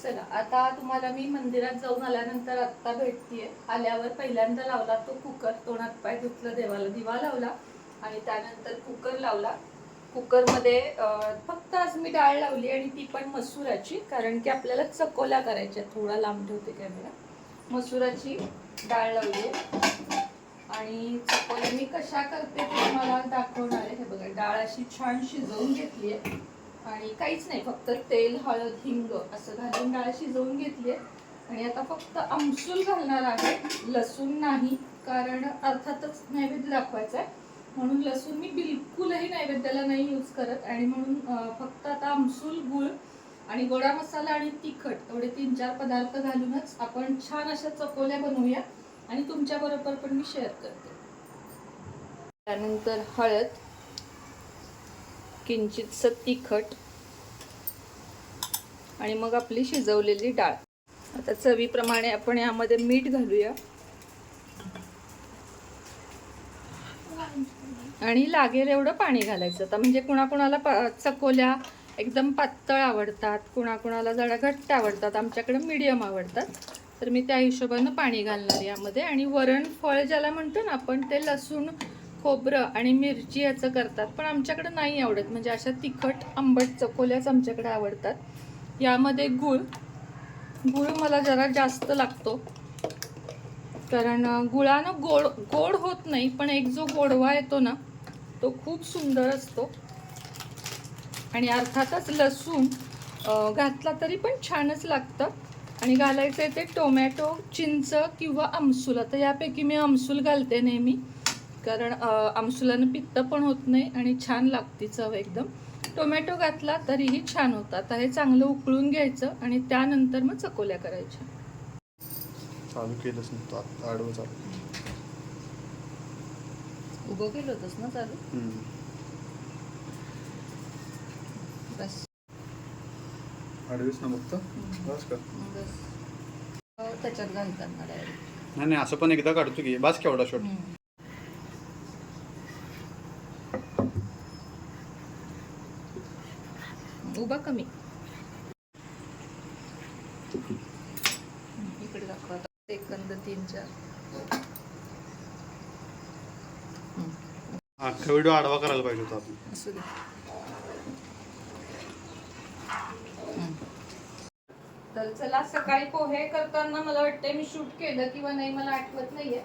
चला आता तुम्हाला मी मंदिरात जाऊन आल्यानंतर आत्ता भेटतीये. आल्यावर पहिल्यांदा लावला तो कुकर, तोंडात पाय धुतलं, देवाला दिवा लावला आणि त्यानंतर कुकर लावला. कुकरमध्ये फक्त आज मी डाळ लावली आणि ती पण मसुराची, कारण की आपल्याला चकोल्या करायच्या. थोडा लांब ठेवते कॅमेरा. मसुराची डाळ लावली आणि चकोल्या मी कशा करते ते तुम्हाला दाखवणार आहे. हे बघा, डाळ अशी छान शिजवून घेतली आहे आणि काहीच नाही, फक्त तेल, हळद, हिंग असं घालून डाळ शिजवून घेतली आहे. आणि आता फक्त आमसूल घालणार आहे, लसूण नाही, कारण अर्थातच नैवेद्य दाखवायचा आहे म्हणून लसूण मी बिलकुलही नैवेद्याला नाही यूज करत. आणि म्हणून फक्त आता आमसूल, गुळ आणि गोडा मसाला आणि तिखट एवढे 3-4 पदार्थ घालूनच आपण छान अशा चकोल्या बनवूया आणि तुमच्या बरोबर पण मी शेअर करते. त्यानंतर हळद, किंचितसं तिखट आणि मग आपली शिजवलेली डाळ. आता चवीप्रमाणे आपण यामध्ये मीठ घालूया आणि लागेल एवढं पाणी घालायचं. आता म्हणजे कुणाकुणाला चकोल्या एकदम पातळ आवडतात, कुणाकुणाला जरा घट्ट आवडतात, आमच्याकडे मीडियम आवडतात, तर मी त्या हिशोबानं पाणी घालणार यामध्ये. आणि वरण फळ ज्याला म्हणतो ना आपण, ते लसूण, खोबरं आणि मिरची याचं करतात, पण आमच्याकडे नाही आवडत. म्हणजे अशा तिखट आंबट चकोल्याच आमच्याकडे आवडतात. यामध्ये गुळ मला जरा जास्त लागतो, कारण गुळानं गोड होत नाही, पण एक जो गोडवा येतो ना तो खूप सुंदर असतो. आणि अर्थातच लसूण घातला तरी पण छानच लागतं. आणि घालायचं आहे ते टोमॅटो, चिंच किंवा आमसूल. आता यापैकी मी आमसूल घालते नेहमी, कारण आमसुलानं पित्त पण होत नाही आणि छान लागते चव एकदम. टोमॅटो घातला तरीही छान होतं. आता हे चांगलं उकळून घ्यायचं आणि त्यानंतर मग चकोल्या करायच्या. चालू केलंच नव्हतं, आडवं चालू. उभं केलं होतंस ना चालू? बस आडवीच ना फक्त. बस का? बस त्याच्यात घालताना डायरेक्ट. नाही असं पण एकदा काढतो की बस केवढा शॉट. उभा कमी इकडे दाखवा. सेकंद 3-4. अख्खा व्हिडिओ आडवा करायला पाहिजे होता आपण. असू दे. तर चला, सकाळी पोहे करताना मला वाटतंय मी शूट केलं किंवा नाही मला आठवत नाहीये,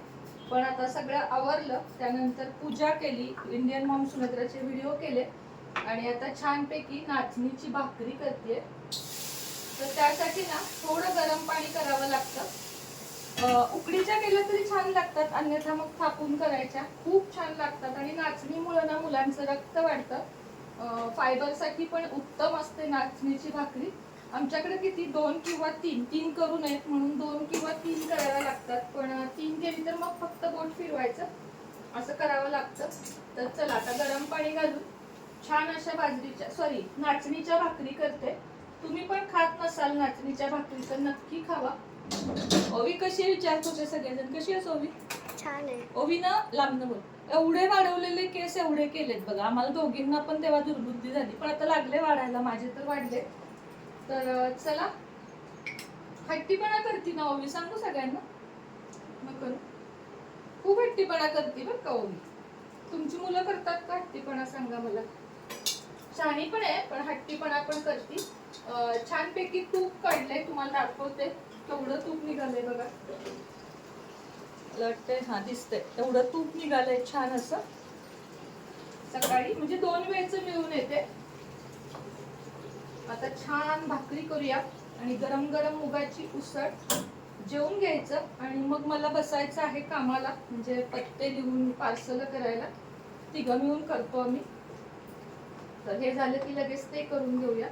पण आता सगळं आवरलं. त्यानंतर पूजा केली, इंडियन मॉम सुनत्राचे व्हिडिओ केले आणि आता छानपैकी नाचणीची भाकरी करते. तर त्यासाठी ना थोडं गरम पाणी करावं लागतं. उकडीच्या केल्या तरी छान लागतात, अन्यथा मग थापून करायच्या, खूप छान लागतात. आणि नाचणीमुळे ना मुलांचं रक्त वाढतं, फायबरसाठी पण उत्तम असते नाचणीची भाकरी. आमच्याकडे किती 2 किंवा 3 करू नयेत म्हणून 2 किंवा 3 करायला लागतात, पण 3 केली तर मग फक्त बोट फिरवायचं असं करावं लागतं. तर चला, आता गरम पाणी घालून छान अशा नाचणीच्या भाकरी करते. तुम्ही पण खात नसाल नाचणीच्या भाकरी तर नक्की खावा. ओवी कशी आहे विचारतो सगळेजण, कशी आहेस ओवी? छान आहे. ओवी ना लांब बोल. एवढे वाढवलेले केस एवढे केलेत बघा. आम्हाला दोघींना पण तेव्हा दुर्बुद्धी झाली, पण आता लागले वाढायला, माझे तर वाढले. तर चला, हट्टीपणा करती ना ओवी, सांगू सगळ्यांना नको. खूप हट्टीपणा करते बरं का ओवी. तुमची मुलं करतात का हट्टीपणा? सांगा मला. शहाणी पण आहे पण हट्टीपणा पण करते. छानपैकी तूप काढलंय, तुम्हाला दाखवते केवढं तूप निघालंय बघा. वाटतंय हा दिसतंय एवढं तूप निघालंय छान असं. सकाळी म्हणजे 2 वेळचं मिळून येते. आता छान भाकरी करूया आणि गरम गरम मुगाची उसळ जेवून घ्यायचं आणि मग मला बसायचं आहे कामाला, म्हणजे पत्ते लिहून पार्सल करायला. 3 मिळून करतो आम्ही. तर हे झालं की लगेच ते करून घेऊया.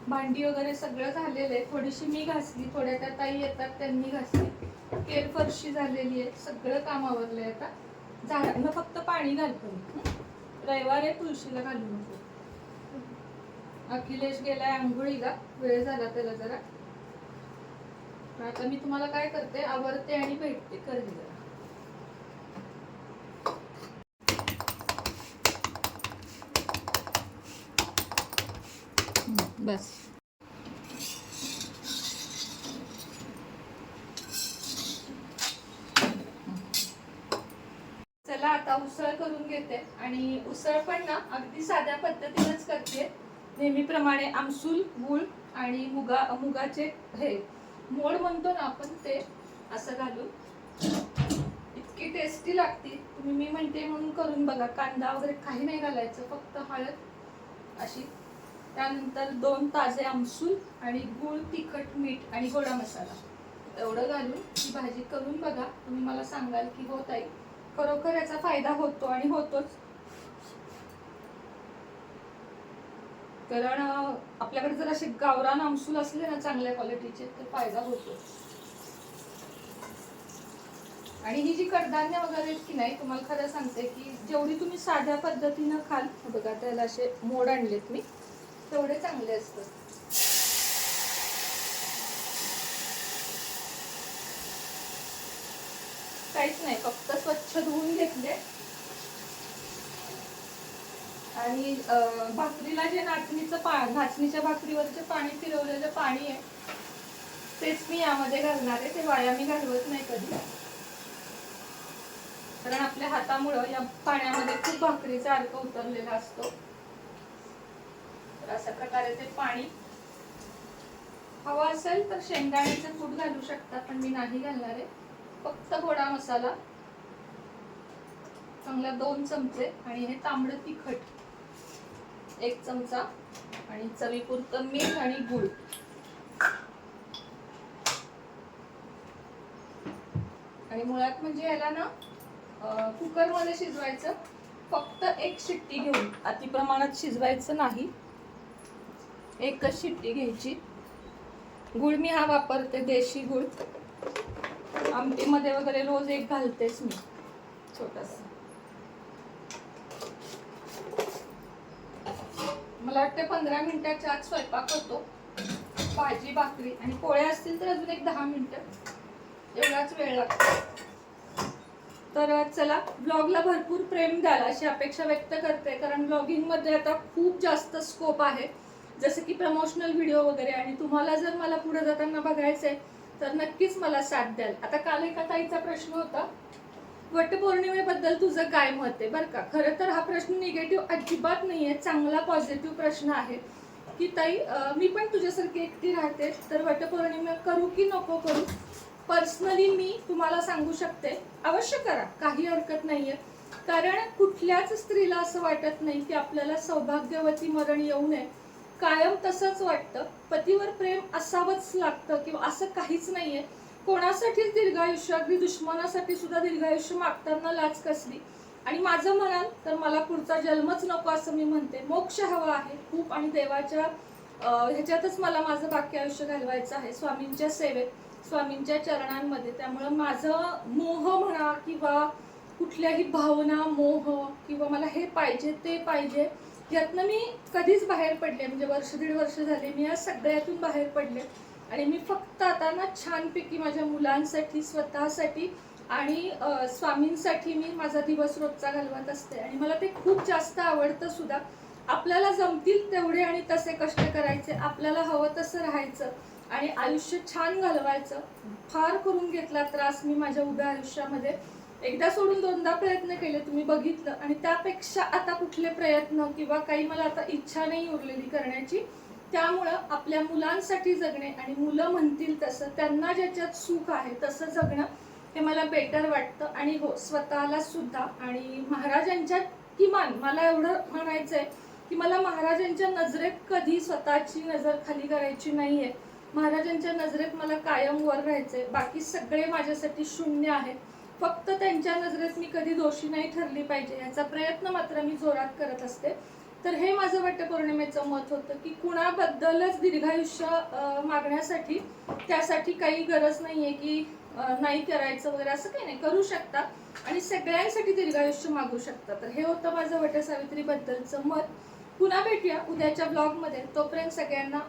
भांडी वगैरे सगळं झालेलं आहे. थोडीशी मी घासली, थोड्या त्या ताई येतात त्यांनी घासली. केर फरशी झालेली आहे, सगळं काम आवरलंय. आता झाडांना फक्त पाणी घालतो मी. रविवार आहे, तुळशीला घालू नको. अखिलेश गेलाय आंघोळीला, वेळ झाला त्याला जरा. आता मी तुम्हाला काय करते, आवरते आणि भेटते. करते जरा बस. आता उसळ करून घेते आणि उसळ पण ना अगदी साध्या पद्धतीनेच करते. नेहमीप्रमाणे आमसूल, गूळ आणि मुगाचे हे मोड म्हणतो ना आपण, ते असं घालून इतकी टेस्टी लागते. तुम्ही मी म्हणते म्हणून करून बघा. कांदा वगैरे काही नाही घालायचं, फक्त हळद अशी. त्यानंतर 2 ताजे आमसूल आणि गूळ, तिखट, मीठ आणि गोडा मसाला एवढं घालून ही भाजी करून बघा. तुम्ही मला सांगाल की हो ताई, खरोखर याचा फायदा होतो आणि होतोच. कारण आपल्याकडे जर असे गावरान आमसूल असले ना चांगल्या क्वालिटीचे तर फायदा होतो. आणि ही जी कडधान्य वगैरे आहेत की नाही, तुम्हाला खरं सांगते की जेवढी तुम्ही साध्या पद्धतीनं खाल, बघा त्याला असे मोड आणलेत मी, तेवढे चांगले असतात. काहीच नाही, फक्त स्वच्छ धुवून घेतले आणि भाकरीला जे नाचणीच्या भाकरीवरचे पाणी, फिरवलेलं पाणी आहे तेच मी यामध्ये घालणार आहे. ते वाया मी घालवत नाही कधी, कारण आपल्या हातामुळं या पाण्यामध्ये खूप भाकरीचा अर्क उतरलेला असतो. तर अशा प्रकारे ते पाणी, हवा असेल तर शेंगदाण्याचे कूट घालू शकता, पण मी नाही घालणार आहे. फक्त गोडा मसाला चांगला 2 चमचे आणि हे तांबडं तिखट 1 चमचा आणि चवीपुरतं मीठ आणि गूळ. आणि मुळात म्हणजे याला ना कुकर मध्ये शिजवायचं, फक्त 1 शिट्टी घेऊन, अति प्रमाणात शिजवायचं नाही, 1च शिट्टी घ्यायची. गूळ मी हा वापरते, देशी गूळ. आमटीमध्ये वगैरे रोज 1 घालतेच मी, छोटासा. मला वाटतं 15 मिनिटाच्या आत स्वयंपाक होतो. भाजी, भाकरी आणि पोळ्या असतील तर अजून एक 10 मिनिटं, एवढाच वेळ लागतो. तर चला, ब्लॉगला भरपूर प्रेम द्याल अशी अपेक्षा व्यक्त करते, कारण ब्लॉगिंग मध्ये आता खूप जास्त स्कोप आहे, जसं की प्रमोशनल व्हिडिओ वगैरे. आणि तुम्हाला जर मला पुढे जाताना बघायचंय तर नक्कीच मला साथ द्याल. आता काल एका ताईचा प्रश्न होता, वटपौर्णिमेबद्दल तुझं काय मत आहे. बरं का, खरं तर हा प्रश्न निगेटिव्ह अजिबात नाहीये, चांगला पॉझिटिव्ह प्रश्न आहे की ताई, मी पण तुझ्यासारखी एकटी राहते, तर वटपौर्णिमा करू की नको करू. पर्सनली मी तुम्हाला सांगू शकते, अवश्य करा, काही हरकत नाहीये. कारण कुठल्याच स्त्रीला असं वाटत नाही की आपल्याला सौभाग्यवती मरण येऊ नये. कायम तसंच वाटतं, पतीवर प्रेम असावंच लागतं किंवा असं काहीच नाहीये. कोणासाठीच दीर्घायुष्य, अगदी दुश्मनासाठी सुद्धा दीर्घायुष्य मागताना लाच कसली. आणि माझं म्हणाल तर मला पुढचा जन्मच नको असं मी म्हणते. मोक्ष हवा आहे खूप, आणि देवाच्या ह्याच्यातच मला माझं बाकी आयुष्य घालवायचं आहे, स्वामींच्या सेवेत, स्वामींच्या चरणांमध्ये. त्यामुळं माझं मोह म्हणा किंवा कुठल्याही भावना, मोह किंवा मला हे पाहिजे ते पाहिजे, यातनं मी कधीच बाहेर पडले. म्हणजे 1-1.5 वर्ष झाले मी या सगळ्यातून बाहेर पडले. आणि मी फक्त आता ना छानपैकी माझ्या मुलांसाठी, स्वतःसाठी आणि स्वामींसाठी मी माझा दिवस रोजचा घालवत असते. आणि मला ते खूप जास्त आवडतं सुद्धा. आपल्याला जमतील तेवढे आणि तसे कष्ट करायचे, आपल्याला हवं तसं राहायचं आणि आयुष्य छान घालवायचं. फार करून घेतला त्रास मी माझ्या उभ्या आयुष्यामध्ये, एकदा सोडून 2दा प्रयत्न केले, तुम्ही बघितलं. आणि त्यापेक्षा आता कुठले प्रयत्न किंवा काही मला आता इच्छा नाही उरलेली करण्याची. त्यामुळं आपल्या मुलांसाठी जगणे आणि मुलं म्हणतील तसं, त्यांना ज्याच्यात सुख आहे तसं जगणं हे मला बेटर वाटतं. आणि हो, स्वतःला सुद्धा. आणि महाराजांच्या, किमान मला एवढं म्हणायचंय की मला महाराजांच्या नजरेत कधी स्वतःची नजर खाली करायची नाहीये. महाराजांच्या नजरेत मला कायम वर राहायचंय. बाकी सगळे माझ्यासाठी शून्य आहेत. फक्त त्यांच्या नजरेत मी कधी दोषी नाही ठरली पाहिजे, याचा प्रयत्न मात्र मी जोरात करत असते. तर हे माझं वटपौर्णिमेचं मत होतं की कुणाबद्दलच दीर्घायुष्य मागण्यासाठी, त्यासाठी काही गरज नाहीये की नाही करायचं वगैरे, असं काही नाही, करू शकता आणि सगळ्यांसाठी दीर्घायुष्य मागू शकता. तर हे होतं माझं वटसावित्री बद्दलचं मत. पुन्हा भेटूया उद्याच्या ब्लॉगमध्ये. तोपर्यंत सगळ्यांना